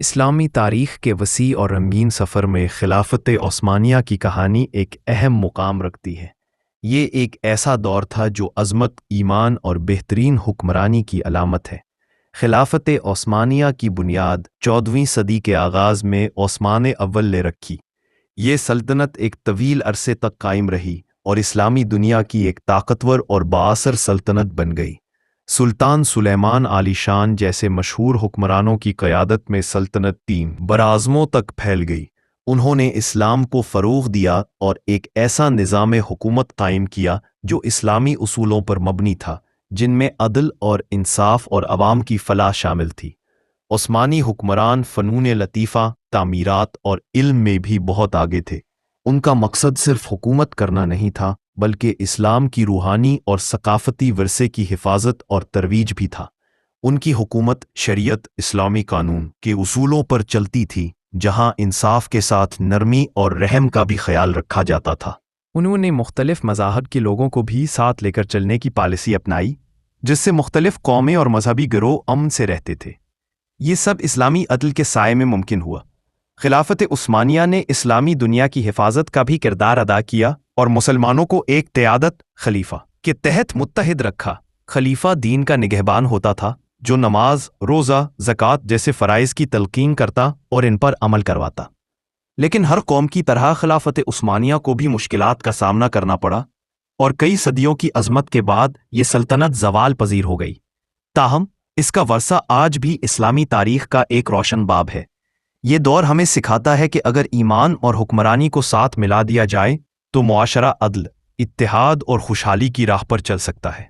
اسلامی تاریخ کے وسیع اور رنگین سفر میں خلافت عثمانیہ کی کہانی ایک اہم مقام رکھتی ہے۔ یہ ایک ایسا دور تھا جو عظمت، ایمان اور بہترین حکمرانی کی علامت ہے۔ خلافت عثمانیہ کی بنیاد 14ویں صدی کے آغاز میں عثمان اول نے رکھی۔ یہ سلطنت ایک طویل عرصے تک قائم رہی اور اسلامی دنیا کی ایک طاقتور اور بااثر سلطنت بن گئی۔ سلطان سلیمان عالی شان جیسے مشہور حکمرانوں کی قیادت میں سلطنت 3 براعظموں تک پھیل گئی۔ انہوں نے اسلام کو فروغ دیا اور ایک ایسا نظام حکومت قائم کیا جو اسلامی اصولوں پر مبنی تھا، جن میں عدل اور انصاف اور عوام کی فلاح شامل تھی۔ عثمانی حکمران فنون لطیفہ، تعمیرات اور علم میں بھی بہت آگے تھے۔ ان کا مقصد صرف حکومت کرنا نہیں تھا، بلکہ اسلام کی روحانی اور ثقافتی ورثے کی حفاظت اور ترویج بھی تھا۔ ان کی حکومت شریعت، اسلامی قانون کے اصولوں پر چلتی تھی، جہاں انصاف کے ساتھ نرمی اور رحم کا بھی خیال رکھا جاتا تھا۔ انہوں نے مختلف مذاہب کے لوگوں کو بھی ساتھ لے کر چلنے کی پالیسی اپنائی، جس سے مختلف قومیں اور مذہبی گروہ امن سے رہتے تھے۔ یہ سب اسلامی عدل کے سائے میں ممکن ہوا۔ خلافت عثمانیہ نے اسلامی دنیا کی حفاظت کا بھی کردار ادا کیا اور مسلمانوں کو ایک قیادت خلیفہ کے تحت متحد رکھا۔ خلیفہ دین کا نگہبان ہوتا تھا، جو نماز، روزہ، زکوٰۃ جیسے فرائض کی تلقین کرتا اور ان پر عمل کرواتا۔ لیکن ہر قوم کی طرح خلافت عثمانیہ کو بھی مشکلات کا سامنا کرنا پڑا، اور کئی صدیوں کی عظمت کے بعد یہ سلطنت زوال پذیر ہو گئی۔ تاہم اس کا ورثہ آج بھی اسلامی تاریخ کا ایک روشن باب ہے۔ یہ دور ہمیں سکھاتا ہے کہ اگر ایمان اور حکمرانی کو ساتھ ملا دیا جائے تو معاشرہ عدل، اتحاد اور خوشحالی کی راہ پر چل سکتا ہے۔